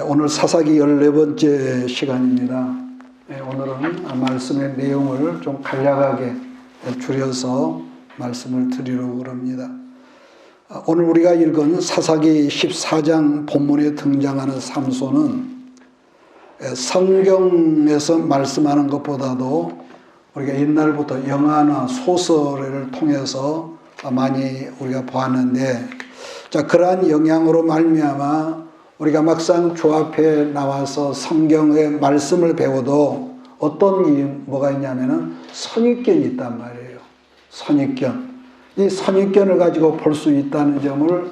오늘 사사기 14번째 시간입니다. 오늘은 말씀의 내용을 좀 간략하게 줄여서 말씀을 드리려고 합니다. 오늘 우리가 읽은 사사기 14장 본문에 등장하는 삼손은 성경에서 말씀하는 것보다도 우리가 옛날부터 영화나 소설을 통해서 많이 우리가 보았는데, 그러한 영향으로 말미암아 우리가 막상 주 앞에 나와서 성경의 말씀을 배워도 어떤 뭐가 있냐면은 선입견이 있단 말이에요. 선입견. 이 선입견을 가지고 볼 수 있다는 점을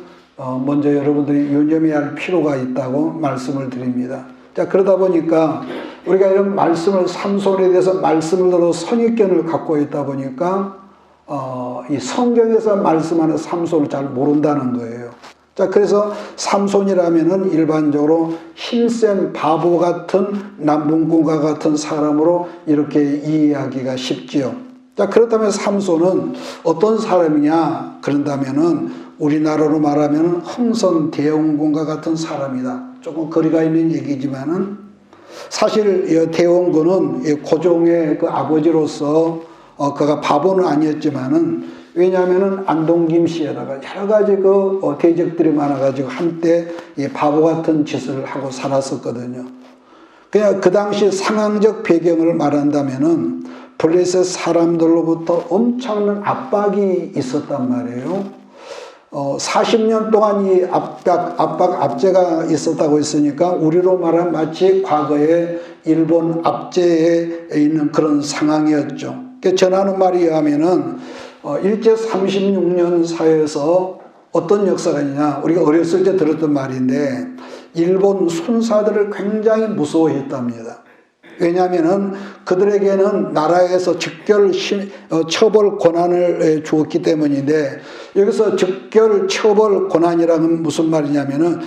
먼저 여러분들이 유념해야 할 필요가 있다고 말씀을 드립니다. 그러다 보니까 우리가 이런 말씀을, 삼손에 대해서 말씀을 들어 선입견을 갖고 있다 보니까 이 성경에서 말씀하는 삼손을 잘 모른다는 거예요. 그래서 삼손이라면은 일반적으로 힘센 바보 같은 남분꾼과 같은 사람으로 이렇게 이해하기가 쉽지요. 그렇다면 삼손은 어떤 사람이냐? 그런다면은 우리나라로 말하면 흥선대원군과 같은 사람이다. 조금 거리가 있는 얘기지만은 사실 대원군은 고종의 그 아버지로서 그가 바보는 아니었지만은, 왜냐하면은 안동김 씨에다가 여러 가지 대적들이 많아가지고 한때 바보 같은 짓을 하고 살았었거든요. 그냥 그 당시 상황적 배경을 말한다면은 블레셋 사람들로부터 엄청난 압박이 있었단 말이에요. 40년 동안 이 압제가 있었다고 했으니까 우리로 말하면 마치 과거에 일본 압제에 있는 그런 상황이었죠. 전하는 말에 의하면은 일제 36년 사회에서 어떤 역사가 있냐, 우리가 어렸을 때 들었던 말인데 일본 순사들을 굉장히 무서워했답니다. 왜냐하면은 그들에게는 나라에서 직결 처벌 권한을 주었기 때문인데, 여기서 직결 처벌 권한이라는 무슨 말이냐면은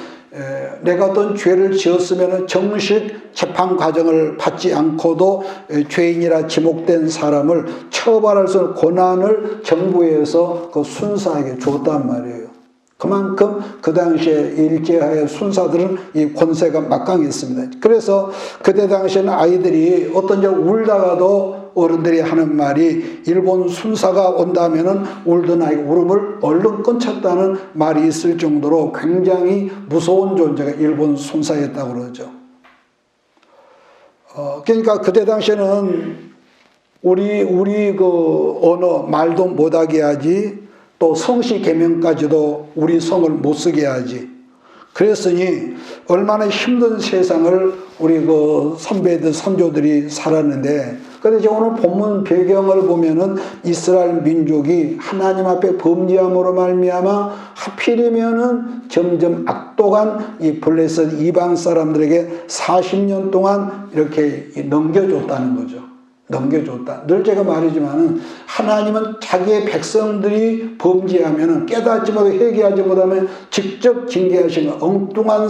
내가 어떤 죄를 지었으면 정식 재판 과정을 받지 않고도 죄인이라 지목된 사람을 처벌할 수 있는 권한을 정부에서 그 순사에게 줬단 말이에요. 그만큼 그 당시에 일제하에 순사들은 이 권세가 막강했습니다. 그래서 그때 당시에는 아이들이 어떤 울다가도 어른들이 하는 말이, 일본 순사가 온다면은 울던 아이가 울음을 얼른 끊쳤다는 말이 있을 정도로 굉장히 무서운 존재가 일본 순사였다고 그러죠. 그러니까 그때 당시에는 우리 그 언어 말도 못하게 하지, 또 성씨 개명까지도 우리 성을 못 쓰게 하지. 그랬으니 얼마나 힘든 세상을 우리 그 선배들, 선조들이 살았는데, 그런데 오늘 본문 배경을 보면은 이스라엘 민족이 하나님 앞에 범죄함으로 말미암아 하필이면은 점점 악독한 이 블레셋 이방 사람들에게 40년 동안 이렇게 넘겨줬다는 거죠. 넘겨줬다. 늘 제가 말하지만은 하나님은 자기의 백성들이 범죄하면은 깨닫지 못하고 회개하지 못하면 직접 징계하시는 엉뚱한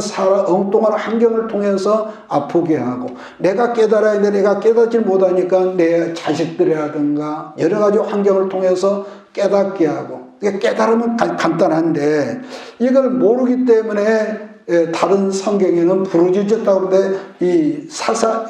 환경을 통해서 아프게 하고, 내가 깨달아야 돼, 내가 깨닫지 못하니까 내 자식들이라든가 여러 가지 환경을 통해서 깨닫게 하고, 깨달으면 간단한데 이걸 모르기 때문에 다른 성경에는 부르짖었다고 하는데 이 사사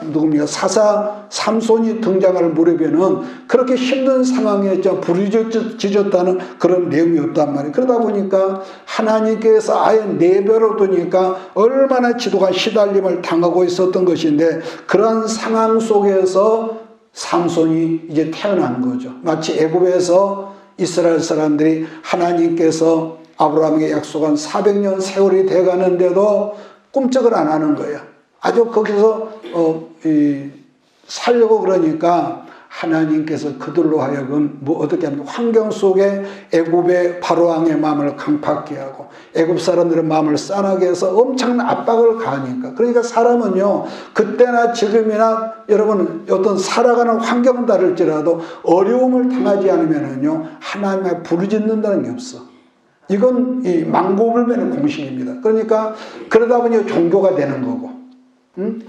삼손이 등장할 무렵에는 그렇게 힘든 상황에 부르짖었다는 그런 내용이 없단 말이에요. 그러다 보니까 하나님께서 아예 내버려 두니까 얼마나 지도가 시달림을 당하고 있었던 것인데, 그런 상황 속에서 삼손이 이제 태어난 거죠. 마치 애굽에서 이스라엘 사람들이 하나님께서 아브라함에게 약속한 400년 세월이 돼가는데도 꿈쩍을 안 하는 거예요. 아주 거기서 살려고 그러니까 하나님께서 그들로 하여금 어떻게 하면 환경 속에 애굽의 바로왕의 마음을 강팍게 하고 애굽 사람들의 마음을 싸나게 해서 엄청난 압박을 가하니까, 그러니까 사람은요 그때나 지금이나 여러분 어떤 살아가는 환경은 다를지라도 어려움을 당하지 않으면은요 하나님을 부르짖는다는 게 없어. 이건 이 망고불변의 공식입니다. 그러니까 그러다 보니 종교가 되는 거고,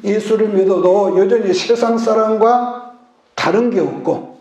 예수를 믿어도 여전히 세상 사람과 다른 게 없고,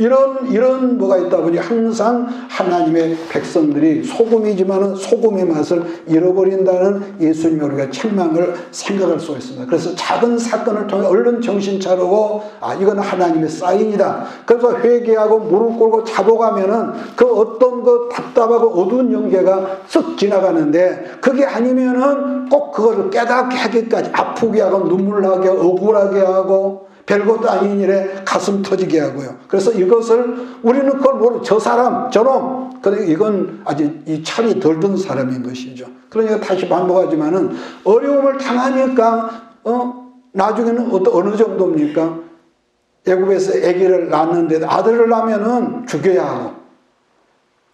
이런 뭐가 있다 보니 항상 하나님의 백성들이 소금이지만은 소금의 맛을 잃어버린다는 예수님의 우리가 책망을 생각할 수가 있습니다. 그래서 작은 사건을 통해 얼른 정신 차리고 이건 하나님의 사인이다. 그래서 회개하고 무릎 꿇고 잡아가면은 그 어떤 그 답답하고 어두운 영계가 쓱 지나가는데 그게 아니면은 꼭 그거를 깨닫게 하기까지 아프게 하고 눈물 나게 하고 억울하게 하고 별것도 아닌 일에 가슴 터지게 하고요. 그래서 이것을 우리는 그걸 모르고 저 사람 저놈 그러니까 이건 아직 이 철이 덜 든 사람인 것이죠. 그러니까 다시 반복하지만은 어려움을 당하니까 나중에는 어느 정도입니까? 애굽에서 아기를 낳았는데 아들을 낳으면은 죽여야 하고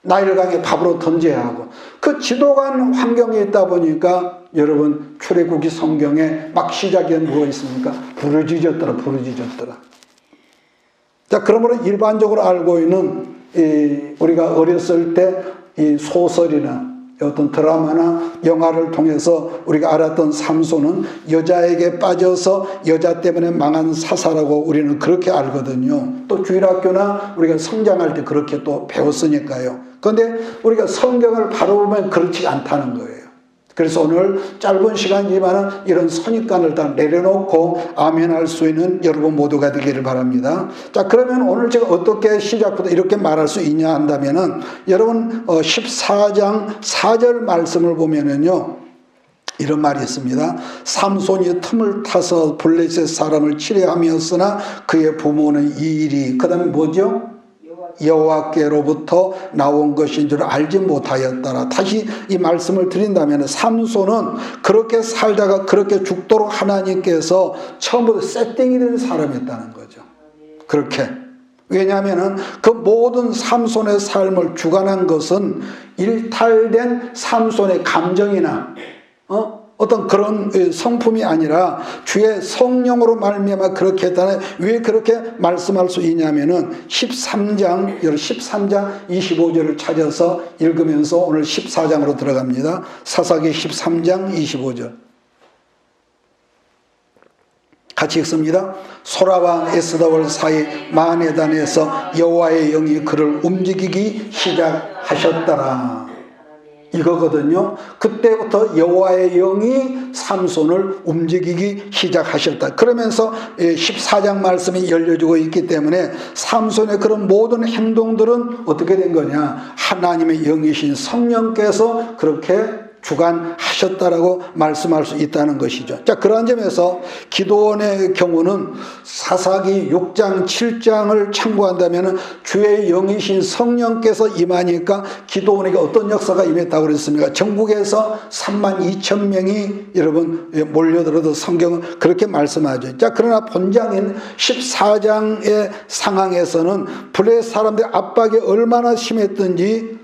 나일을 강에 밥으로 던져야 하고 그 지독한 환경에 있다 보니까 여러분 출애굽기 성경에 막 시작에 뭐가 있습니까? 부르짖었더라. 자, 그러므로 일반적으로 알고 있는 우리가 어렸을 때 이 소설이나 어떤 드라마나 영화를 통해서 우리가 알았던 삼손은 여자에게 빠져서 여자 때문에 망한 사사라고 우리는 그렇게 알거든요. 또 주일학교나 우리가 성장할 때 그렇게 또 배웠으니까요. 그런데 우리가 성경을 바로 보면 그렇지 않다는 거예요. 그래서 오늘 짧은 시간이지만 이런 선입관을 다 내려놓고 아멘할 수 있는 여러분 모두가 되기를 바랍니다. 자, 그러면 오늘 제가 어떻게 시작부터 이렇게 말할 수 있냐 한다면은 여러분 14장 4절 말씀을 보면은요. 이런 말이 있습니다. 삼손이 틈을 타서 블레셋 사람을 치려하였으나 그의 부모는 이 일이 그 다음에 뭐죠? 여호와께로부터 나온 것인 줄 알지 못하였더라. 다시 이 말씀을 드린다면 삼손은 그렇게 살다가 그렇게 죽도록 하나님께서 처음부터 세팅이 된 사람이었다는 거죠. 그렇게. 왜냐하면 그 모든 삼손의 삶을 주관한 것은 일탈된 삼손의 감정이나 어떤 그런 성품이 아니라 주의 성령으로 말미암아 그렇게 했다는. 왜 그렇게 말씀할 수 있냐면은 13장 25절을 찾아서 읽으면서 오늘 14장으로 들어갑니다. 사사기 13장 25절 같이 읽습니다. 소라와 에스더월 사이 마네단에서 여호와의 영이 그를 움직이기 시작하셨더라. 이거거든요. 그때부터 여호와의 영이 삼손을 움직이기 시작하셨다. 그러면서 14장 말씀이 열려주고 있기 때문에 삼손의 그런 모든 행동들은 어떻게 된 거냐? 하나님의 영이신 성령께서 그렇게 주관하셨다라고 말씀할 수 있다는 것이죠. 자, 그런 점에서 기도원의 경우는 사사기 6장 7장을 참고한다면 주의 영이신 성령께서 임하니까 기도원에게 어떤 역사가 임했다고 그랬습니까? 전국에서 32,000명이 여러분 몰려들어도 성경은 그렇게 말씀하죠. 자, 그러나 본장인 14장의 상황에서는 블레셋 사람들의 압박이 얼마나 심했던지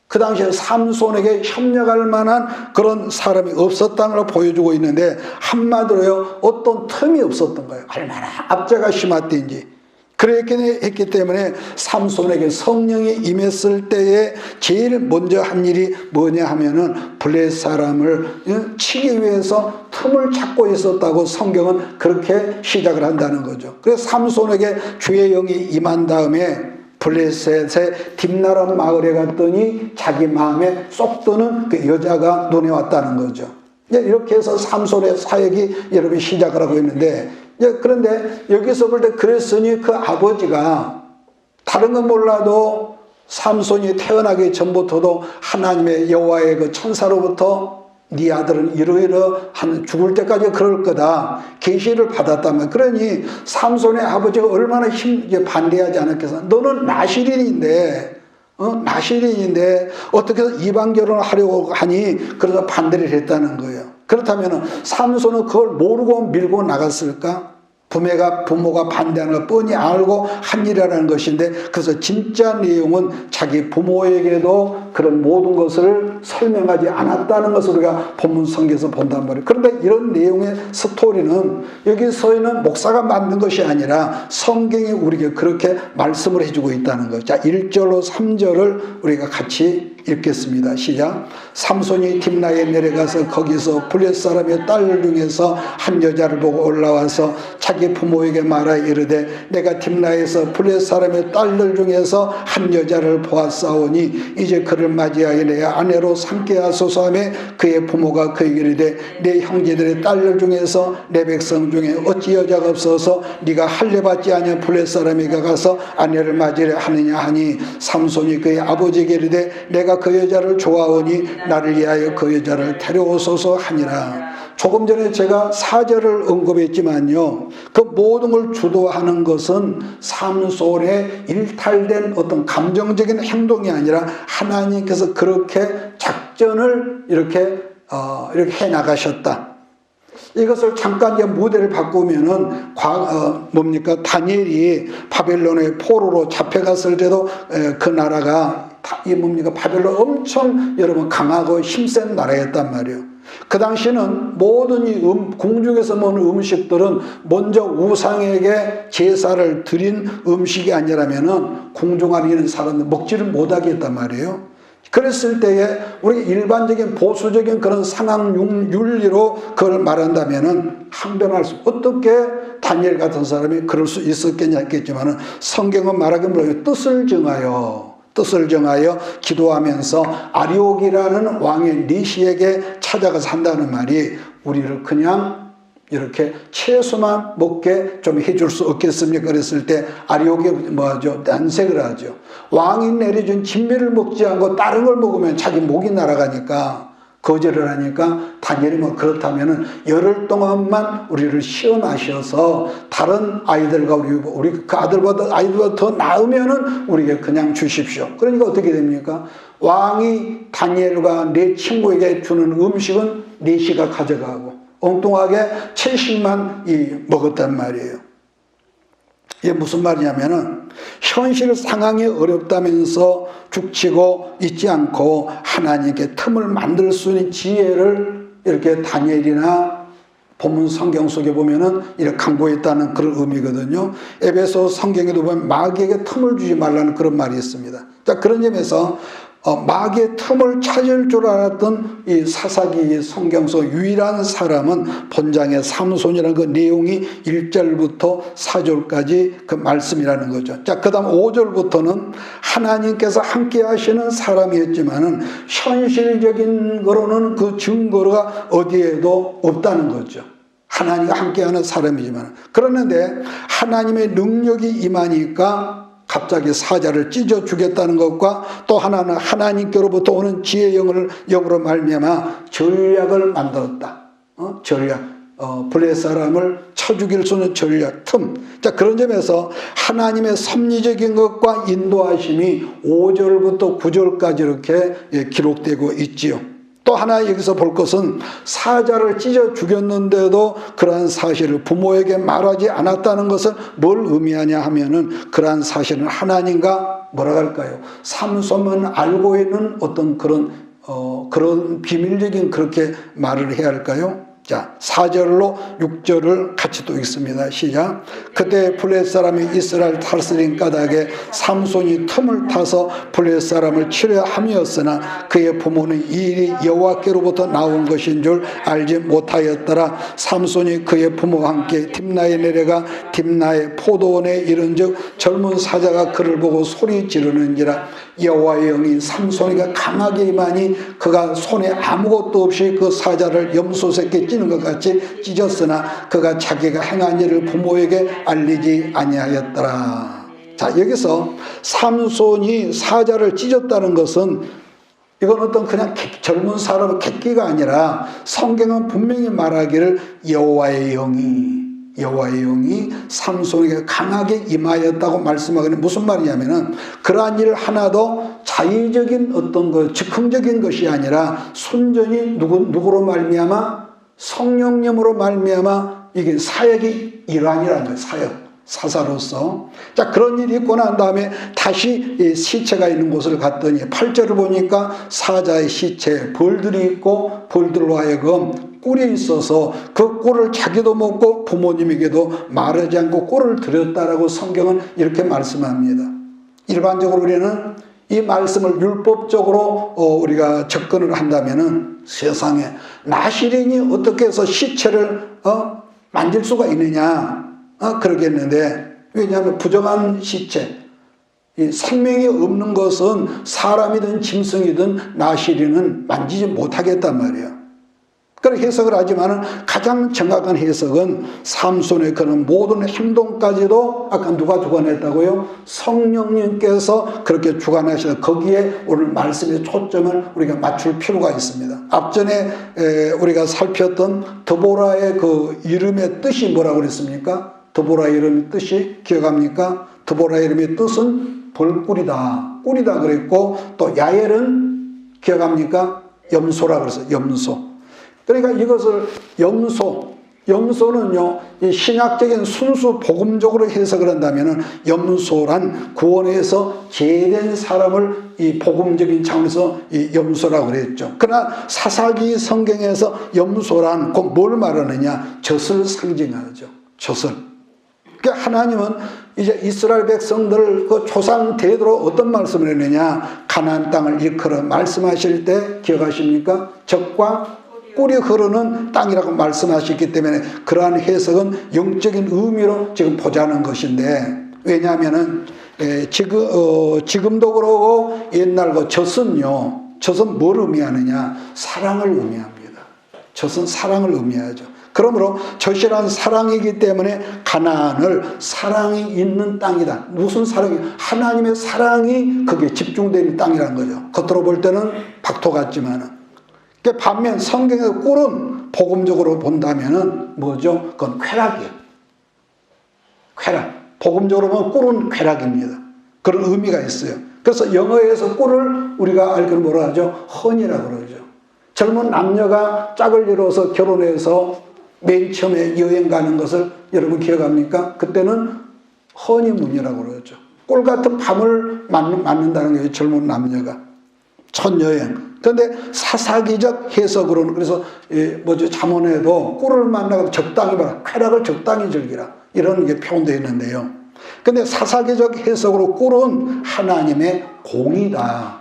그 당시에 삼손에게 협력할 만한 그런 사람이 없었다는 걸 보여주고 있는데 한마디로요 어떤 틈이 없었던 거예요. 얼마나 압제가 심했던지. 그랬기 때문에 삼손에게 성령이 임했을 때에 제일 먼저 한 일이 뭐냐 하면은 블레셋 사람을 치기 위해서 틈을 찾고 있었다고 성경은 그렇게 시작을 한다는 거죠. 그래서 삼손에게 주의 영이 임한 다음에 블레셋의 딥나란 마을에 갔더니 자기 마음에 쏙 드는 그 여자가 눈에 왔다는 거죠. 이렇게 해서 삼손의 사역이 여러분이 시작을 하고 있는데, 그런데 여기서 볼 때 그랬으니 그 아버지가 다른 건 몰라도 삼손이 태어나기 전부터도 하나님의 여호와의 그 천사로부터 네 아들은 이러이러한 죽을 때까지 그럴 거다 계시를 받았다면, 그러니 삼손의 아버지가 얼마나 반대하지 않았겠어. 너는 나실인인데 어떻게 해서 이방 결혼을 하려고 하니, 그래서 반대를 했다는 거예요. 그렇다면 삼손은 그걸 모르고 밀고 나갔을까? 부모가 반대하는 걸 뻔히 알고 한 일이라는 것인데, 그래서 진짜 내용은 자기 부모에게도 그런 모든 것을 설명하지 않았다는 것을 우리가 본문 성경에서 본단 말이에요. 그런데 이런 내용의 스토리는 여기서는 목사가 만든 것이 아니라 성경이 우리에게 그렇게 말씀을 해주고 있다는 거죠. 자, 1절로 3절을 우리가 같이 읽겠습니다. 시작. 삼손이 딥나에 내려가서 거기서 블레셋 사람의 딸 중에서 한 여자를 보고 올라와서 자기 부모에게 말하 이르되 내가 딥나에서 블레셋 사람의 딸들 중에서 한 여자를 보았사오니 이제 그를 맞이하여 내 아내로 삼게 하소서 하며 그의 부모가 그에게 이르되 내 형제들의 딸들 중에서 내 백성 중에 어찌 여자가 없어서 네가 할례받지 아니한 블레셋 사람에게 가서 아내를 맞이려 하느냐 하니 삼손이 그의 아버지에게 이르되 내가 그 여자를 좋아하오니 나를 위하여 그 여자를 데려오소서 하니라. 조금 전에 제가 사절을 언급했지만요, 그 모든 걸 주도하는 것은 삼손의 일탈된 어떤 감정적인 행동이 아니라 하나님께서 그렇게 작전을 이렇게 해 나가셨다. 이것을 잠깐 이제 무대를 바꾸면은 다니엘이 바벨론의 포로로 잡혀갔을 때도 그 나라가 바벨론 엄청 여러분 강하고 힘센 나라였단 말이에요. 그 당시는 모든 이 궁중에서 먹는 음식들은 먼저 우상에게 제사를 드린 음식이 아니라면은 궁중 안에 있는 사람들 먹지를 못하게 했단 말이에요. 그랬을 때에 우리 일반적인 보수적인 그런 상황 윤리로 그걸 말한다면은 항변할 수, 어떻게 다니엘 같은 사람이 그럴 수 있었겠냐 했겠지만은 성경은 말하기 뭐예요? 뜻을 정하여 기도하면서 아리옥이라는 왕의 니시에게 찾아가서 한다는 말이 우리를 그냥 이렇게 채소만 먹게 좀 해줄 수 없겠습니까? 그랬을 때 아리옥이 뭐죠? 난색을 하죠. 왕이 내려준 진미를 먹지 않고 다른 걸 먹으면 자기 목이 날아가니까 거절을 하니까 다니엘이 그렇다면은 열흘 동안만 우리를 시험하셔서 다른 아이들과 우리 그 아이들보다 더 나으면은 우리에게 그냥 주십시오. 그러니까 어떻게 됩니까? 왕이 다니엘과 내 친구에게 주는 음식은 니시가 가져가고 엉뚱하게 채식만 먹었단 말이에요. 이게 무슨 말이냐면은 현실 상황이 어렵다면서 죽치고 있지 않고 하나님께 틈을 만들 수 있는 지혜를 이렇게 다니엘이나 본문 성경 속에 보면은 이렇게 강구했다는 그런 의미거든요. 에베소 성경에도 보면 마귀에게 틈을 주지 말라는 그런 말이 있습니다. 자, 그런 점에서 마귀의 틈을 찾을 줄 알았던 이 사사기 성경 속 유일한 사람은 본장의 삼손이라는 그 내용이 1절부터 4절까지 그 말씀이라는 거죠. 자, 그 다음 5절부터는 하나님께서 함께 하시는 사람이었지만은 현실적인 거로는 그 증거가 어디에도 없다는 거죠. 하나님과 함께하는 사람이지만, 그러는데 하나님의 능력이 임하니까 갑자기 사자를 찢어 주겠다는 것과 또 하나는 하나님께로부터 오는 지혜의 영으로 말미암아 전략을 만들었다. 전략. 블레셋 사람을 쳐 죽일 수 있는 전략, 틈. 자, 그런 점에서 하나님의 섭리적인 것과 인도하심이 5절부터 9절까지 이렇게 기록되고 있지요. 또 하나 여기서 볼 것은 사자를 찢어 죽였는데도 그러한 사실을 부모에게 말하지 않았다는 것은 뭘 의미하냐 하면은 그러한 사실은 하나님과 뭐라 할까요? 삼손만 알고 있는 어떤 그런 비밀적인 그렇게 말을 해야 할까요? 자, 4절로 6절을 같이 또 읽습니다. 시작. 그때 블레셋 사람이 이스라엘 다스린 까닭에 삼손이 틈을 타서 블레셋 사람을 치려 함이었으나 그의 부모는 이 일이 여호와께로부터 나온 것인 줄 알지 못하였더라. 삼손이 그의 부모와 함께 딥나에 내려가 딥나의 포도원에 이른즉 젊은 사자가 그를 보고 소리 지르는지라. 여호와의 영이 삼손이가 강하게 임하니 그가 손에 아무것도 없이 그 사자를 염소새끼 찌는 것 같이 찢었으나 그가 자기가 행한 일을 부모에게 알리지 아니하였더라. 자, 여기서 삼손이 사자를 찢었다는 것은 이건 어떤 그냥 젊은 사람의 객기가 아니라 성경은 분명히 말하기를 여호와의 영이 삼손에게 강하게 임하였다고 말씀하기는 무슨 말이냐면은 그러한 일을 하나도 자의적인 어떤 즉흥적인 것이 아니라 순전히 누구로 말미암아 성령님으로 말미암아 이게 사역의 일환이라는 거예요. 사사로서. 자, 그런 일이 있고 난 다음에 다시 이 시체가 있는 곳을 갔더니 8절을 보니까 사자의 시체, 벌들이 있고 벌들로 하여금 꿀이 있어서 그 꿀을 자기도 먹고 부모님에게도 말하지 않고 꿀을 드렸다라고 성경은 이렇게 말씀합니다. 일반적으로 우리는 이 말씀을 율법적으로 우리가 접근을 한다면은 세상에 나시린이 어떻게 해서 시체를 만질 수가 있느냐 그러겠는데, 왜냐하면 부정한 시체, 이 생명이 없는 것은 사람이든 짐승이든 나시린은 만지지 못하겠단 말이에요. 그렇게 해석을 하지만 가장 정확한 해석은 삼손의 그런 모든 행동까지도 아까 누가 주관했다고요? 성령님께서 그렇게 주관하셔서 거기에 오늘 말씀의 초점을 우리가 맞출 필요가 있습니다. 앞전에 우리가 살폈던 드보라의 그 이름의 뜻이 뭐라고 그랬습니까? 드보라 이름의 뜻이 기억합니까? 드보라 이름의 뜻은 벌꿀이다, 꿀이다 그랬고, 또 야엘은 기억합니까? 염소라 그랬어요. 염소. 그러니까 이것을 염소는요, 이 신약적인 순수 복음적으로 해석을 한다면은 염소란 구원에서 제된 사람을 이 복음적인 차원에서 이 염소라고 그랬죠. 그러나 사사기 성경에서 염소란 곧 뭘 말하느냐? 젖을 상징하죠. 젖을. 그러니까 하나님은 이제 이스라엘 백성들을 그 조상 대대로 어떤 말씀을 했느냐? 가나안 땅을 일컬어 말씀하실 때 기억하십니까? 젖과 꿀이 흐르는 땅이라고 말씀하셨기 때문에 그러한 해석은 영적인 의미로 지금 보자는 것인데, 왜냐하면은 지금도 그러고 옛날 그 젖은요, 젖은 뭘 의미하느냐? 사랑을 의미합니다. 젖은 사랑을 의미하죠. 그러므로 젖이란 사랑이기 때문에 가나안을 사랑이 있는 땅이다. 무슨 사랑이? 하나님의 사랑이 거기에 집중되는 땅이라는 거죠. 겉으로 볼 때는 박토 같지만은. 반면 성경의 꿀은 복음적으로 본다면은 뭐죠? 그건 쾌락이에요. 쾌락. 복음적으로 보면 꿀은 쾌락입니다. 그런 의미가 있어요. 그래서 영어에서 꿀을 우리가 알기로 뭐라 하죠? 헌이라고 그러죠. 젊은 남녀가 짝을 이뤄서 결혼해서 맨 처음에 여행 가는 것을 여러분 기억합니까? 그때는 허니문이라고 그러죠. 꿀 같은 밤을 맞는다는 거예요. 젊은 남녀가. 첫 여행. 그런데 사사기적 해석으로는 그래서 잠언에도 꿀을 만나고 적당히 봐라, 쾌락을 적당히 즐기라, 이런 게 표현되어 있는데요. 그런데 사사기적 해석으로 꿀은 하나님의 공이다.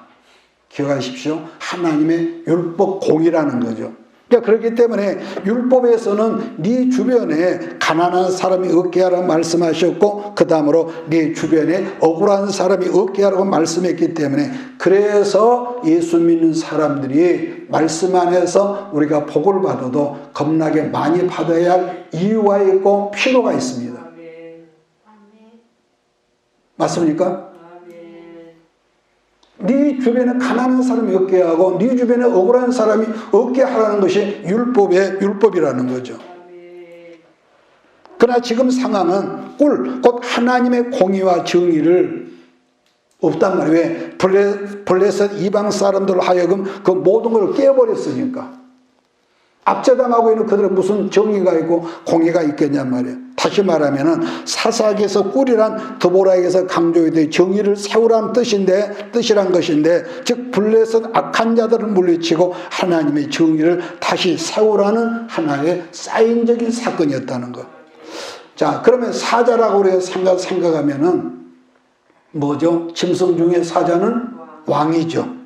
기억하십시오. 하나님의 율법 공이라는 거죠. 그러니까 그렇기 때문에 율법에서는 네 주변에 가난한 사람이 없게 하라고 말씀하셨고, 그 다음으로 네 주변에 억울한 사람이 없게 하라고 말씀했기 때문에, 그래서 예수 믿는 사람들이 말씀 안에서 우리가 복을 받아도 겁나게 많이 받아야 할 이유가 있고 필요가 있습니다. 맞습니까? 네 주변에 가난한 사람이 없게 하고 네 주변에 억울한 사람이 없게 하라는 것이 율법이라는 거죠. 그러나 지금 상황은 곧 하나님의 공의와 정의를 없단 말이에요. 왜? 블레셋 이방 사람들로 하여금 그 모든 걸 깨버렸으니까. 압제당하고 있는 그들은 무슨 정의가 있고 공의가 있겠냔 말이에요. 다시 말하면은 사사기에서 꿀이란 드보라에게서 강조해야 정의를 세우라는 뜻이란 것인데, 즉 블레셋 악한 자들을 물리치고 하나님의 정의를 다시 세우라는 하나의 사인적인 사건이었다는 것. 자, 그러면 사자라고 우리가 생각하면은 뭐죠? 짐승 중에 사자는 왕이죠.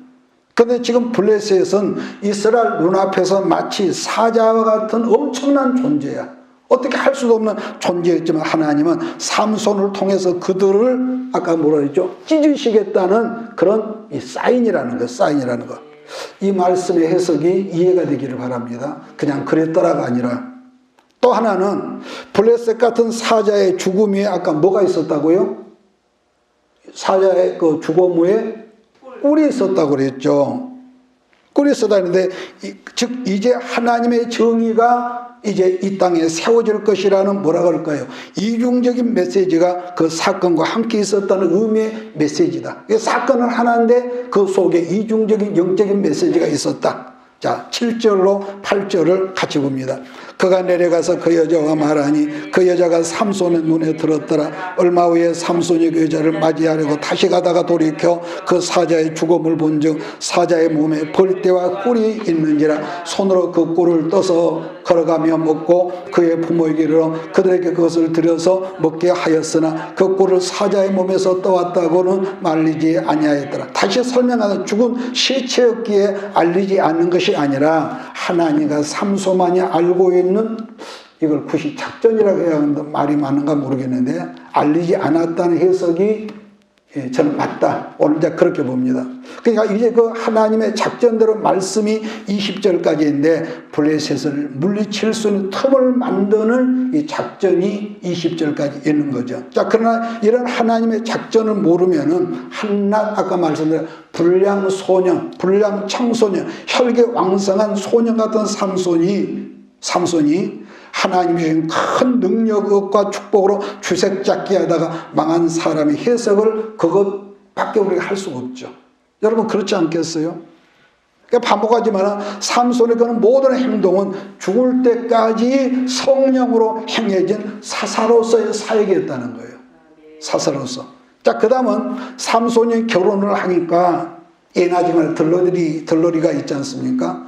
그런데 지금 블레셋은 이스라엘 눈앞에서 마치 사자와 같은 엄청난 존재야. 어떻게 할 수도 없는 존재였지만 하나님은 삼손을 통해서 그들을 아까 뭐라 그랬죠? 찢으시겠다는 그런 이 사인이라는 것. 이 말씀의 해석이 이해가 되기를 바랍니다. 그냥 그랬더라가 아니라, 또 하나는 블레셋 같은 사자의 죽음이 아까 뭐가 있었다고요? 사자의 그 주검 후에 꿀이 있었다고 그랬죠. 꿀이 있었다는데, 즉 이제 하나님의 정의가 이제 이 땅에 세워질 것이라는 뭐라 그럴까요? 이중적인 메시지가 그 사건과 함께 있었다는 의미의 메시지다. 사건은 하나인데 그 속에 이중적인 영적인 메시지가 있었다. 자, 7절로 8절을 같이 봅니다. 그가 내려가서 그 여자와 말하니 그 여자가 삼손의 눈에 들었더라. 얼마 후에 삼손이 그 여자를 맞이하려고 다시 가다가 돌이켜 그 사자의 죽음을 본즉 사자의 몸에 벌떼와 꿀이 있는지라. 손으로 그 꿀을 떠서 걸어가며 먹고 그의 부모에게 이르러 그들에게 그것을 들여서 먹게 하였으나 그 꿀을 사자의 몸에서 떠왔다고는 말리지 아니하였더라. 다시 설명하는 죽은 시체였기에 알리지 않는 것이 아니라 하나님과 삼손만이 알고 있는, 이걸 굳이 작전이라고 해야 하는데 말이 맞는가 모르겠는데 알리지 않았다는 해석이 저는 맞다. 오늘 이제 그렇게 봅니다. 그러니까 이제 그 하나님의 작전대로 말씀이 20절까지인데 블레셋을 물리칠 수 있는 틈을 만드는 이 작전이 20절까지 있는 거죠. 자, 그러나 이런 하나님의 작전을 모르면은 한낱 아까 말씀드린 불량 소년, 불량 청소년, 혈기 왕성한 소년 같은 삼손이 하나님이 주신 큰 능력과 축복으로 주색 잡기 하다가 망한 사람의 해석을 그것밖에 우리가 할 수가 없죠. 여러분 그렇지 않겠어요? 그러니까 반복하지만 삼손의 그런 모든 행동은 죽을 때까지 성령으로 행해진 사사로서의 사역이었다는 거예요. 사사로서. 자, 그 다음은 삼손이 결혼을 하니까 예나지만 들러리가 있지 않습니까?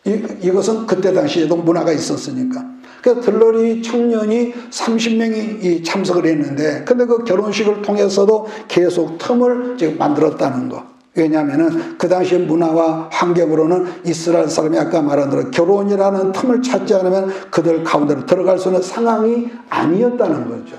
이것은 그때 당시에도 문화가 있었으니까. 그래서 들러리 청년이 30명이 참석을 했는데, 근데 그 결혼식을 통해서도 계속 틈을 지금 만들었다는 거. 왜냐하면은 그 당시의 문화와 환경으로는 이스라엘 사람이 아까 말한 대로 결혼이라는 틈을 찾지 않으면 그들 가운데로 들어갈 수 있는 상황이 아니었다는 거죠.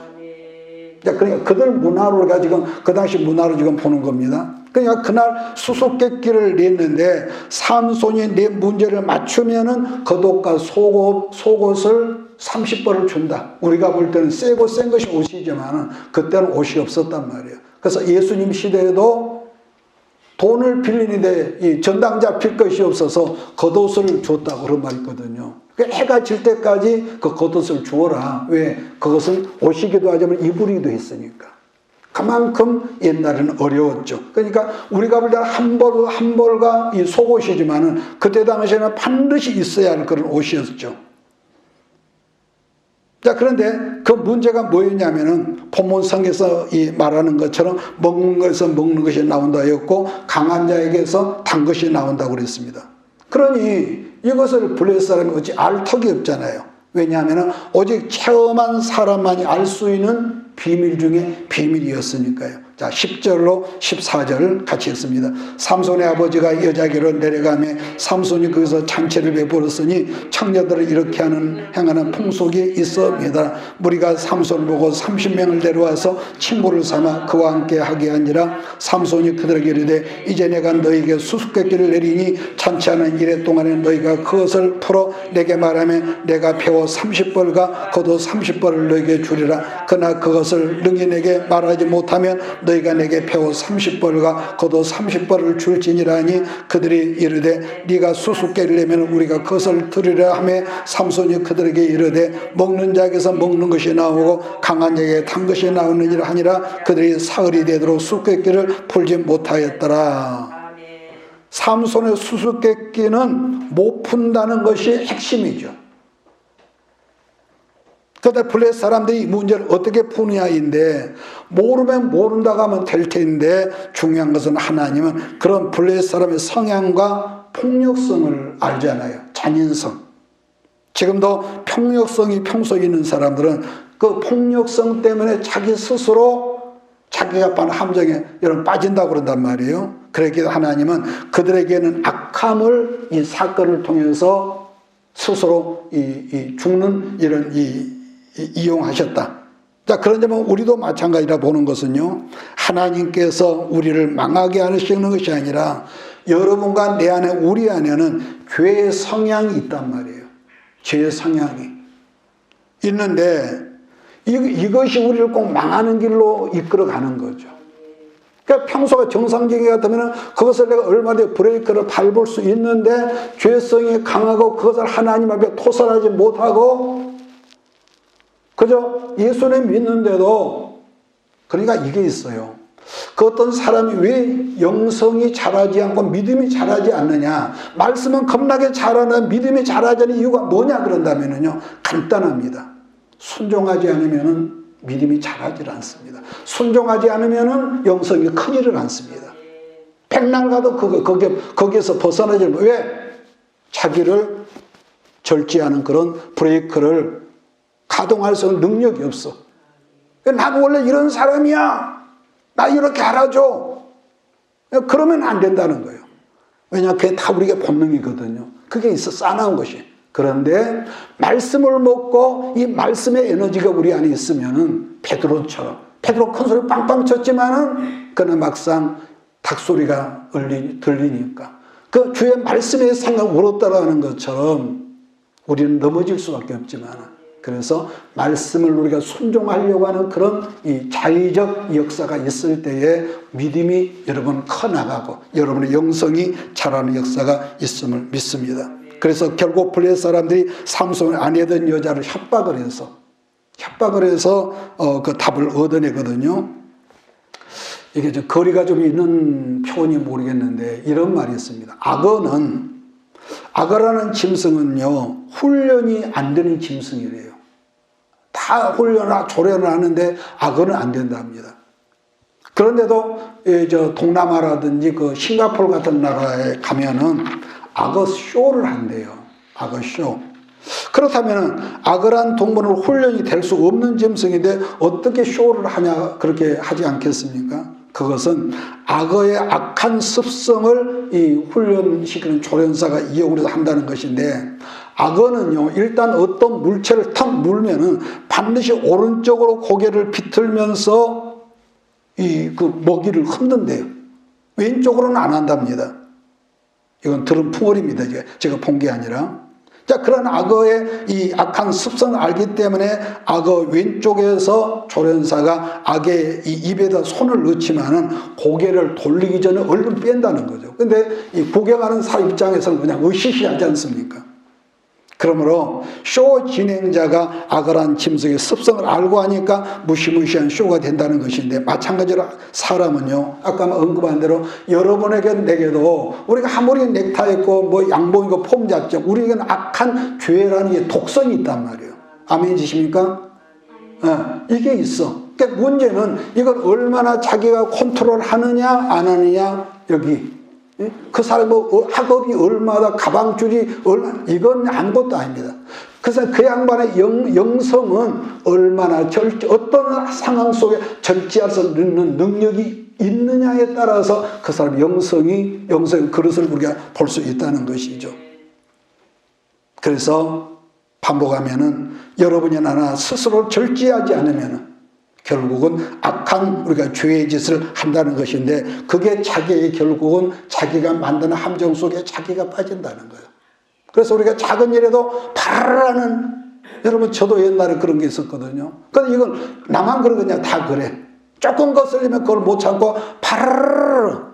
그러니까 그들 문화로 우리가 지금 그 당시 문화로 지금 보는 겁니다. 그러니까 그날 수수께끼를 냈는데 삼손이 내 문제를 맞추면은 겉옷과 속옷을 30벌을 준다. 우리가 볼 때는 세고 센 것이 옷이지만 그때는 옷이 없었단 말이에요. 그래서 예수님 시대에도 돈을 빌리는데 이 전당 잡힐 것이 없어서 겉옷을 줬다고 그런 말이 있거든요. 해가 질 때까지 그 겉옷을 주어라. 왜? 그것은 옷이기도 하지만 이불이기도 했으니까. 그만큼 옛날에는 어려웠죠. 그러니까 우리가 볼 때는 한 벌과 이 속옷이지만은 그때 당시에는 반드시 있어야 할 그런 옷이었죠. 자, 그런데 그 문제가 뭐였냐면은 본문성에서 이 말하는 것처럼 먹는 것에서 먹는 것이 나온다 했고 강한 자에게서 단 것이 나온다고 그랬습니다. 그러니 이것을 블레셋 사람이 어찌 알 턱이 없잖아요. 왜냐하면 오직 체험한 사람만이 알 수 있는 비밀 중에 비밀이었으니까요. 자, 10절로 14절 같이 읽습니다. 삼손의 아버지가 여자에게로 내려가며 삼손이 거기서 잔치를 베풀었으니 청녀들을 이렇게 행하는 풍속이 있어입니다. 무리가 삼손을 보고 30명을 데려와서 친구를 삼아 그와 함께 하게 하니라. 삼손이 그들에게 이르되 이제 내가 너희에게 수수께끼를 내리니 잔치하는 이래 동안에 너희가 그것을 풀어 내게 말하면 내가 배워 30벌과 겉옷 30벌을 너희에게 주리라. 그러나 그것을 능히 내게 말하지 못하면 너희가 내게 배워 30벌과 겉옷 30벌을 줄지니라니. 그들이 이르되 네가 수수께끼를 내면 우리가 그것을 드리라 하며 삼손이 그들에게 이르되 먹는 자에게서 먹는 것이 나오고 강한 자에게 단 것이 나오느니라 하니라. 그들이 사흘이 되도록 수수께끼를 풀지 못하였더라. 삼손의 수수께끼는 못 푼다는 것이 핵심이죠. 그런데 블레셋 사람들이 이 문제를 어떻게 푸느냐인데, 모르면 모른다고 하면 될 텐데 중요한 것은 하나님은 그런 블레셋 사람의 성향과 폭력성을 알잖아요. 잔인성. 지금도 폭력성이 평소에 있는 사람들은 그 폭력성 때문에 자기 스스로 자기가 빠는 함정에 여러분 빠진다고 그런단 말이에요. 그러기에 하나님은 그들에게는 악함을 이 사건을 통해서 스스로 죽는 이런 이용하셨다. 자, 그런데면 우리도 마찬가지라 보는 것은요, 하나님께서 우리를 망하게 하시는 것이 아니라 여러분과 내 안에, 우리 안에는 죄의 성향이 있단 말이에요. 죄의 성향이 있는데 이것이 우리를 꼭 망하는 길로 이끌어가는 거죠. 그러니까 평소가 정상적인 것 같으면 그것을 내가 얼마든지 브레이크를 밟을 수 있는데 죄성이 강하고 그것을 하나님 앞에 토설하지 못하고 그저 예수님 믿는데도, 그러니까 이게 있어요. 그 어떤 사람이 왜 영성이 자라지 않고 믿음이 자라지 않느냐? 말씀은 겁나게 자라는 믿음이 자라지 않는 이유가 뭐냐 그런다면요, 간단합니다. 순종하지 않으면은 믿음이 자라지 않습니다. 순종하지 않으면은 영성이 크지를 않습니다. 백날 가도 거기에서 벗어나지 않아요. 왜? 자기를 절제하는 그런 브레이크를 가동할 수 있는 능력이 없어. 나는 원래 이런 사람이야. 나 이렇게 알아줘. 그러면 안 된다는 거예요. 왜냐하면 그게 다 우리가 본능이거든요. 그게 있어 싸나운 것이. 그런데 말씀을 먹고 이 말씀의 에너지가 우리 안에 있으면은 베드로처럼, 베드로 큰 소리 빵빵 쳤지만은 그는 막상 닭소리가 들리니까 그 주의 말씀의 생각 울었다라는 것처럼 우리는 넘어질 수밖에 없지만, 그래서 말씀을 우리가 순종하려고 하는 그런 이 자의적 역사가 있을 때에 믿음이 여러분 커나가고 여러분의 영성이 자라는 역사가 있음을 믿습니다. 그래서 결국 블레셋 사람들이 삼손의 아내던 여자를 협박을 해서 그 답을 얻어내거든요. 이게 좀 거리가 좀 있는 표현이 모르겠는데 이런 말이 있습니다. 악어라는 짐승은요, 훈련이 안 되는 짐승이래요. 다 훈련을 조련을 하는데 악어는 안 된답니다. 그런데도 동남아라든지 그 싱가포르 같은 나라에 가면은 악어 쇼를 한대요. 악어 쇼. 그렇다면 악어란 동물은 훈련이 될 수 없는 짐승인데 어떻게 쇼를 하냐, 그렇게 하지 않겠습니까? 그것은 악어의 악한 습성을 이 훈련시키는 조련사가 이용을 한다는 것인데, 악어는요, 일단 어떤 물체를 탁 물면은 반드시 오른쪽으로 고개를 비틀면서 그 먹이를 흔든대요. 왼쪽으로는 안 한답니다. 이건 들은 풍월입니다. 제가 본 게 아니라. 자, 그런 악어의 이 악한 습성을 알기 때문에 악어 왼쪽에서 조련사가 악의 이 입에다 손을 넣지만은 고개를 돌리기 전에 얼른 뺀다는 거죠. 근데 이 구경하는 사람 입장에서는 그냥 으시시하지 않습니까? 그러므로 쇼 진행자가 악어란 짐승의 습성을 알고 하니까 무시무시한 쇼가 된다는 것인데, 마찬가지로 사람은요, 아까 언급한 대로 여러분에게도 우리가 아무리 넥타이 있고 뭐 양복 입고 폼 잡죠, 우리에게는 악한 죄라는 게 독성이 있단 말이에요. 아멘이십니까? 이게 있어. 그러니까 문제는 이걸 얼마나 자기가 컨트롤하느냐 안 하느냐, 여기 그 사람의 학업이 얼마나, 가방줄이 얼마나, 이건 아무것도 아닙니다. 그래서 그 양반의 영성은 얼마나 어떤 상황 속에 절제할 수 있는 능력이 있느냐에 따라서 그 사람의 영성의 그릇을 우리가 볼 수 있다는 것이죠. 그래서 반복하면은 여러분이 나나 스스로 절제하지 않으면은 결국은 악한 우리가 죄의 짓을 한다는 것인데, 그게 자기의 결국은 자기가 만드는 함정 속에 자기가 빠진다는 거예요. 그래서 우리가 작은 일에도 파르르하는, 여러분 저도 옛날에 그런 게 있었거든요. 근데 이건 나만 그러느냐, 다 그래. 조금 거슬리면 그걸 못 참고 파르르.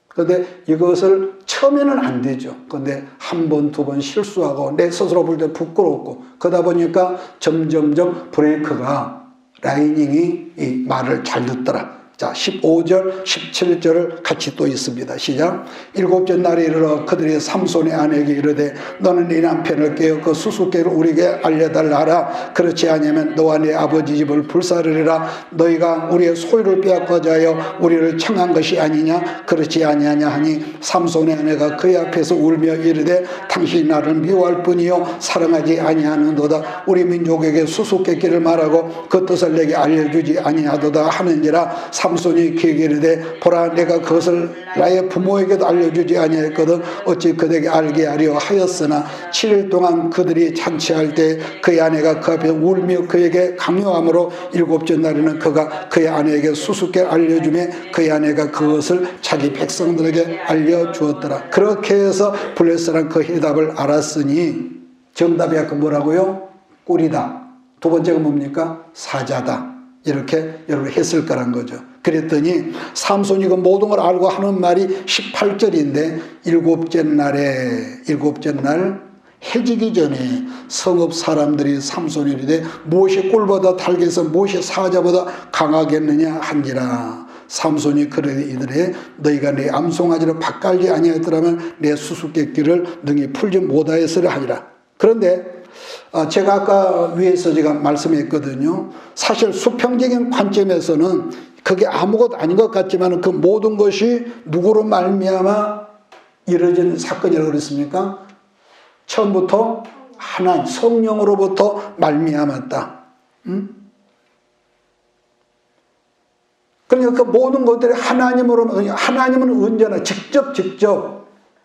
그런데 이것을 처음에는 안 되죠. 그런데 한 번, 두 번 실수하고 내 스스로 볼 때 부끄럽고 그러다 보니까 점점점 브레이크가, 라이닝이 이 말을 잘 듣더라. 자, 15절, 17절을 같이 또 있습니다. 시작. 일곱째 날에 이르러 그들이 삼손의 아내에게 이르되 너는 네 남편을 깨어 그 수수께를 우리에게 알려달라 하라. 그렇지 아니하면 너와 네 아버지 집을 불사르리라. 너희가 우리의 소유를 빼앗고자 하여 우리를 청한 것이 아니냐. 그렇지 아니하냐 하니 삼손의 아내가 그의 앞에서 울며 이르되 당신이 나를 미워할 뿐이요 사랑하지 아니하는도다. 우리 민족에게 수수께끼를 말하고 그 뜻을 내게 알려주지 아니하도다 하는지라. 삼손이 그에게 이르되 보라, 내가 그것을 나의 부모에게도 알려주지 아니하였거든 어찌 그에게 알게 하려 하였으나 7일 동안 그들이 잔치할 때 그의 아내가 그 앞에 울며 그에게 강요함으로 일곱째 날에는 그가 그의 아내에게 수수께 알려주며 그의 아내가 그것을 자기 백성들에게 알려주었더라. 그렇게 해서 블레셋은 그 해답을 알았으니, 정답이 아까 뭐라고요? 꿀이다. 두 번째가 뭡니까? 사자다. 이렇게 여러분 했을 거란 거죠. 그랬더니 삼손이 그 모든 걸 알고 하는 말이 18절인데 일곱째 날 해지기 전에 성읍 사람들이 삼손이 이르되 무엇이 꿀보다 달게서 무엇이 사자보다 강하겠느냐 한지라. 삼손이 그러되 이들에 너희가 내 암송아지를 밭갈지 아니하였더라면 내 수수께끼를 능히 풀지 못하였으려 하니라. 그런데 제가 아까 위에서 제가 말씀했거든요. 사실 수평적인 관점에서는 그게 아무것도 아닌 것 같지만 그 모든 것이 누구로 말미암아 이루어진 사건이라고 그랬습니까? 처음부터 하나님 성령으로부터 말미암았다. 그러니까 그 모든 것들이 하나님은 언제나 직접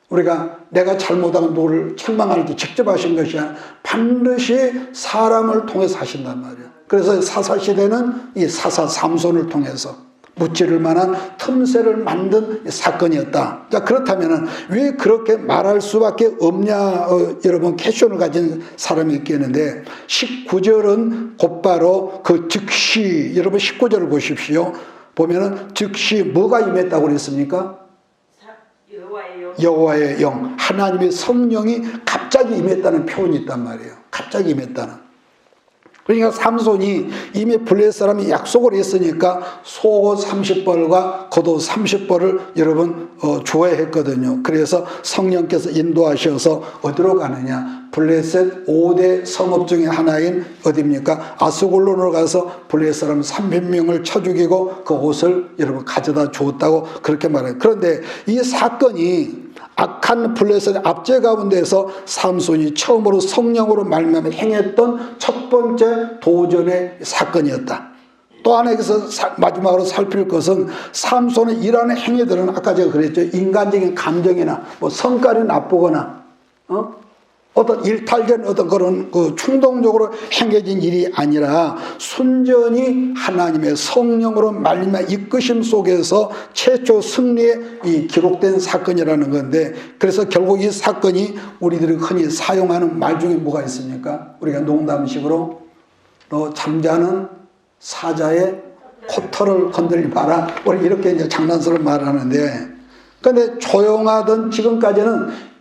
우리가 내가 잘못한 너를 책망할 때 직접 하신 것이 아니라 반드시 사람을 통해서 하신단 말이에요. 그래서 사사시대는 이 사사 삼손을 통해서 묻지를 만한 틈새를 만든 사건이었다. 자, 그렇다면 왜 그렇게 말할 수밖에 없냐? 여러분 퀘션을 가진 사람이 있겠는데 19절은 곧바로 그 즉시, 여러분 19절을 보십시오. 보면은 즉시 뭐가 임했다고 그랬습니까? 여호와의 영, 하나님의 성령이 갑자기 임했다는 표현이 있단 말이에요. 갑자기 임했다는. 그러니까 삼손이 이미 블레셋 사람이 약속을 했으니까 속옷 30벌과 겉옷 30벌을 여러분 주어야 했거든요. 그래서 성령께서 인도하셔서 어디로 가느냐? 블레셋 5대 성읍 중에 하나인 어디입니까? 아스골론으로 가서 블레셋 사람 300명을 쳐 죽이고 그 옷을 여러분 가져다 주었다고 그렇게 말해요. 그런데 이 사건이 악한 블레셋의 압제 가운데서 삼손이 처음으로 성령으로 말미암아 행했던 첫 번째 도전의 사건이었다. 또 하나 여기서 마지막으로 살필 것은 삼손의 일하는 행위들은 아까 제가 그랬죠. 인간적인 감정이나 뭐 성깔이 나쁘거나 어떤 일탈된 어떤 그런 충동적으로 행해진 일이 아니라 순전히 하나님의 성령으로 말미암아 이끄심 속에서 최초 승리에 이 기록된 사건이라는 건데, 그래서 결국 이 사건이 우리들이 흔히 사용하는 말 중에 뭐가 있습니까? 우리가 농담식으로 너 잠자는 사자의 코털을 건들지 마라, 우리 이렇게 이제 장난스러운 말을 하는데, 근데 조용하던 지금까지는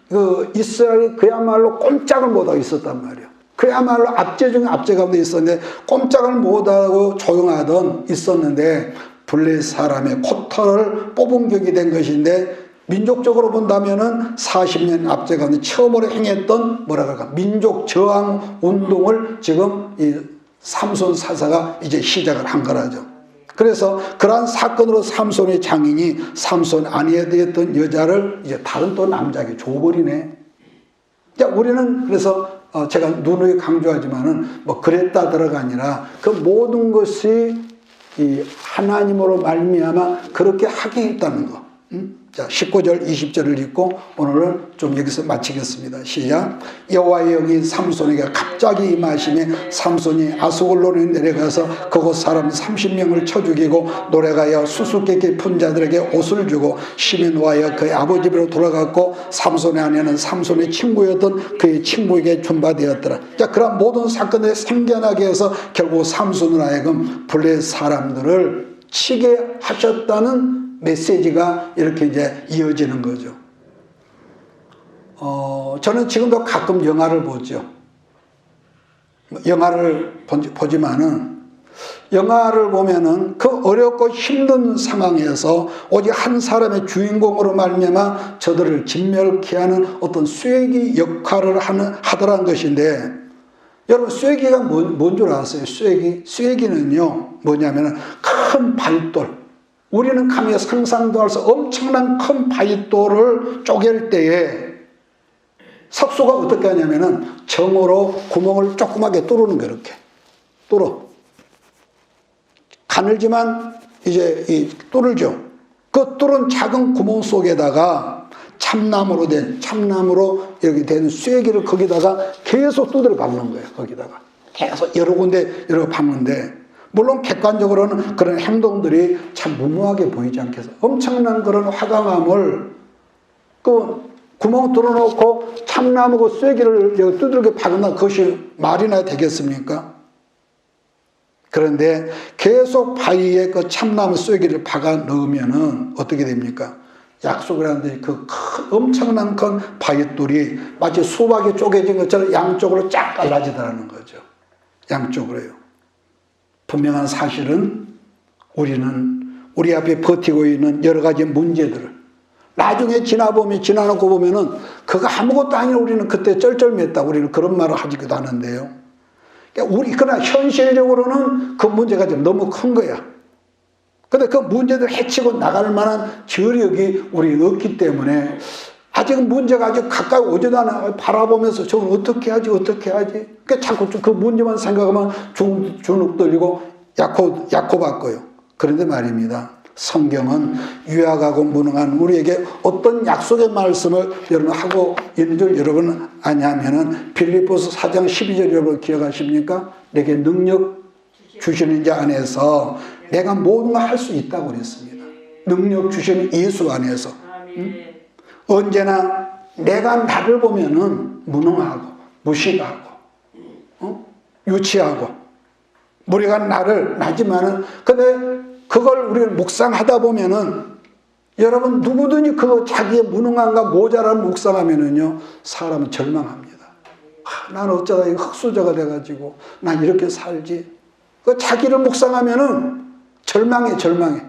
이스라엘이 그야말로 꼼짝을 못하고 있었단 말이에요. 그야말로 압제 중에 압제 가운데 있었는데 꼼짝을 못하고 조용하던 있었는데 블레셋 사람의 코털을 뽑은 격이 된 것인데, 민족적으로 본다면은 40년 압제 가운데 처음으로 행했던 뭐라 그럴까 민족 저항 운동을 지금 이 삼손 사사가 이제 시작을 한 거라죠. 그래서 그러한 사건으로 삼손의 장인이 삼손 아내에 되었던 여자를 이제 다른 또 남자에게 줘버리네. 자, 우리는 그래서 제가 누누이 강조하지만은 뭐 그랬다더라가 아니라 그 모든 것이 이 하나님으로 말미암아 그렇게 하게 했다는 거. 자, 19절 20절을 읽고 오늘은 좀 여기서 마치겠습니다. 시작. 여호와의 영이 삼손에게 갑자기 임하시매 삼손이 아스골론에 내려가서 그곳 사람 30명을 쳐 죽이고 노래가여 수수께끼 푼 자들에게 옷을 주고 심히 노하여 그의 아버지 집으로 돌아갔고 삼손의 아내는 삼손의 친구였던 그의 친구에게 준바되었더라. 자, 그런 모든 사건을 생겨나게 해서 결국 삼손을 하여금 블레셋 사람들을 치게 하셨다는 메시지가 이렇게 이제 이어지는 거죠. 저는 지금도 가끔 영화를 보죠. 영화를 보지만은 영화를 보면은 그 어렵고 힘든 상황에서 오직 한 사람의 주인공으로 말미암아 저들을 진멸케 하는 어떤 쐐기 역할을 하더란 것인데, 여러분 쐐기가 뭔 줄 아세요? 쐐기는요 뭐냐면은 큰 바윗돌, 우리는 감히 상상도 할 수 엄청난 큰 바윗돌을 쪼갤 때에 석수가 어떻게 하냐면은 정으로 구멍을 조그맣게 뚫는 거예요. 이렇게 뚫어. 가늘지만 이제 뚫을죠. 그 뚫은 작은 구멍 속에다가 참나무로 여기 된 쐐기를 거기다가 계속 두드려 박는 거예요. 거기다가 계속 여러 군데 박는데, 물론 객관적으로는 그런 행동들이 참 무모하게 보이지 않겠어요? 엄청난 그런 화강암을 그 구멍 뚫어놓고 참나무 그 쐐기를 두들겨 박으면 그것이 말이나 되겠습니까? 그런데 계속 바위에 그 참나무 쐐기를 박아 넣으면은 어떻게 됩니까? 약속을 하는데 그 엄청난 큰 바위돌이 마치 수박이 쪼개진 것처럼 양쪽으로 쫙 갈라지더라는 거죠. 양쪽으로요. 분명한 사실은 우리는 우리 앞에 버티고 있는 여러 가지 문제들을 나중에 지나놓고 보면은 그거 아무것도 아닌 우리는 그때 쩔쩔맸다. 우리는 그런 말을 하기도 하는데요. 그러나 현실적으로는 그 문제가 좀 너무 큰 거야. 근데 그 문제들 해치고 나갈 만한 저력이 우리 없기 때문에 아직 문제가 아주 가까이 오지도 않아. 바라보면서 저건 어떻게 하지? 그러니까 자꾸 그 문제만 생각하면 주눅 들리고 약호 바꿔요. 그런데 말입니다. 성경은 유약하고 무능한 우리에게 어떤 약속의 말씀을 여러분 하고 있는 줄 여러분 아냐면은 빌립보서 4장 12절 여러분 기억하십니까? 내게 능력 주시는 자 안에서 내가 모든 걸 할 수 있다고 그랬습니다. 능력 주시는 예수 안에서. 응? 언제나 내가 나를 보면은 무능하고 무식하고 유치하고 우리가 나지만은 근데 그걸 우리가 묵상하다 보면은 여러분 누구든지 그 자기의 무능함과 모자람을 묵상하면은요 사람은 절망합니다. 나는 어쩌다 이 흙수저가 돼가지고 난 이렇게 살지. 그 자기를 묵상하면은 절망해.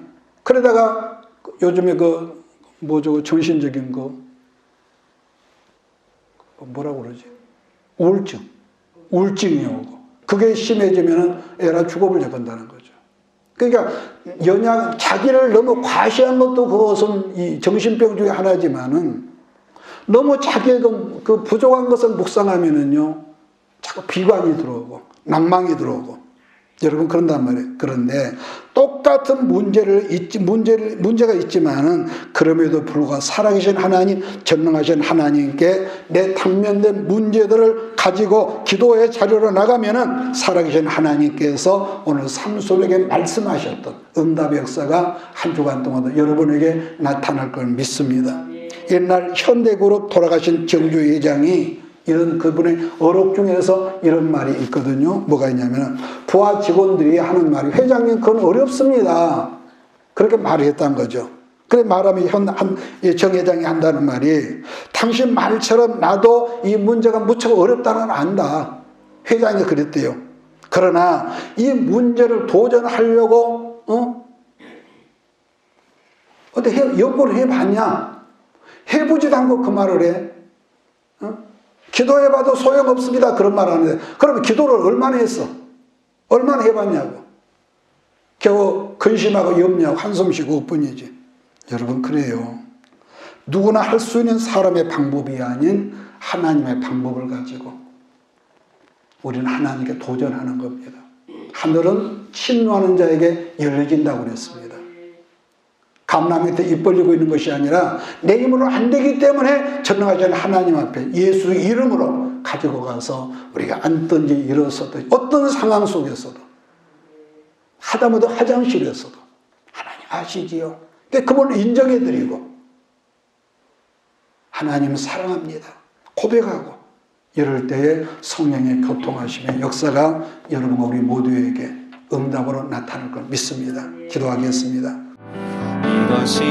그러다가 요즘에 정신적인 뭐라고 그러지? 우울증이 오고 그게 심해지면은 애라 죽어버려 건다는 거죠. 그러니까 자기를 너무 과시한 것도 그것은 이 정신병 중에 하나지만은 너무 자기의 그 부족한 것을 묵상하면은요 자꾸 비관이 들어오고 낭망이 들어오고 여러분 그런단 말이에요. 그런데 똑같은 문제가 있지만은 그럼에도 불구하고 살아계신 하나님, 전능하신 하나님께 내 당면된 문제들을 가지고 기도의 자료로 나가면은 살아계신 하나님께서 오늘 삶 속에 말씀하셨던 응답의 역사가 한 주간 동안도 여러분에게 나타날 걸 믿습니다. 옛날 현대그룹 돌아가신 정주 회장이 이런 그분의 어록 중에서 이런 말이 있거든요. 뭐가 있냐면 부하 직원들이 하는 말이 회장님 그건 어렵습니다. 그렇게 말을 했다는 거죠. 그래 말하면 정 회장이 한다는 말이 당신 말처럼 나도 이 문제가 무척 어렵다는 걸 안다. 회장이 그랬대요. 그러나 이 문제를 도전하려고 어떻게 연구를 해봤냐? 해보지도 않고 그 말을 해. 기도해봐도 소용없습니다. 그런 말 하는데 그러면 기도를 얼마나 했어? 얼마나 해봤냐고. 겨우 근심하고 염려하고 한숨 쉬고 뿐이지. 여러분 그래요. 누구나 할 수 있는 사람의 방법이 아닌 하나님의 방법을 가지고 우리는 하나님께 도전하는 겁니다. 하늘은 침노하는 자에게 열려진다고 그랬습니다. 감람 밑에 입 벌리고 있는 것이 아니라 내 힘으로 안 되기 때문에 전능하신 하나님 앞에 예수 이름으로 가지고 가서 우리가 앉든지 일어서든 어떤 상황 속에서도 하다못해 화장실에서도 하나님 아시지요. 그분을 인정해드리고 하나님 사랑합니다. 고백하고 이럴 때에 성령의 교통하심의 역사가 여러분과 우리 모두에게 응답으로 나타날 걸 믿습니다. 기도하겠습니다. 이것이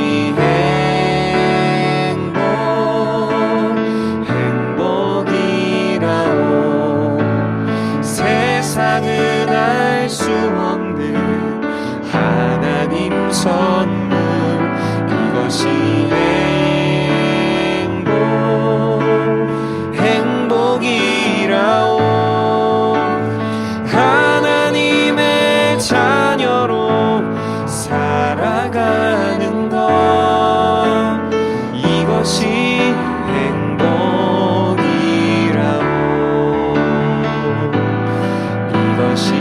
행복이라오. 세상은 알 수 없는 하나님 선물. 이것이 행복이라오. 하나님의 자녀로 살아가는 것, 이것이 행복이라오. 이것이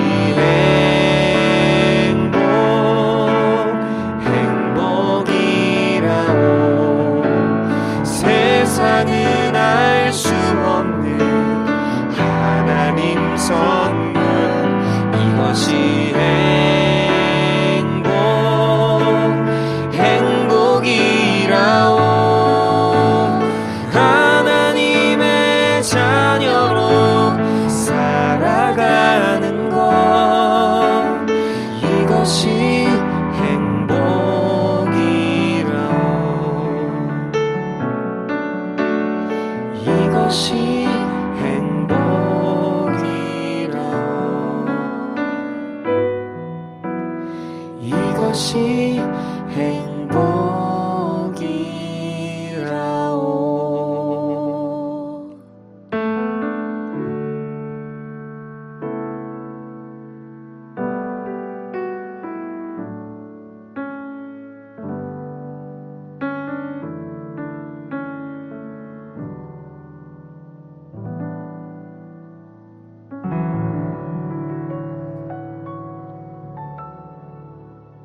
행복이라오. 세상은 알 수 없는 하나님 선물. 이것이 행복이라오. 하나님의 자녀로 살아가는 것, 이것이 행복이라오. 것이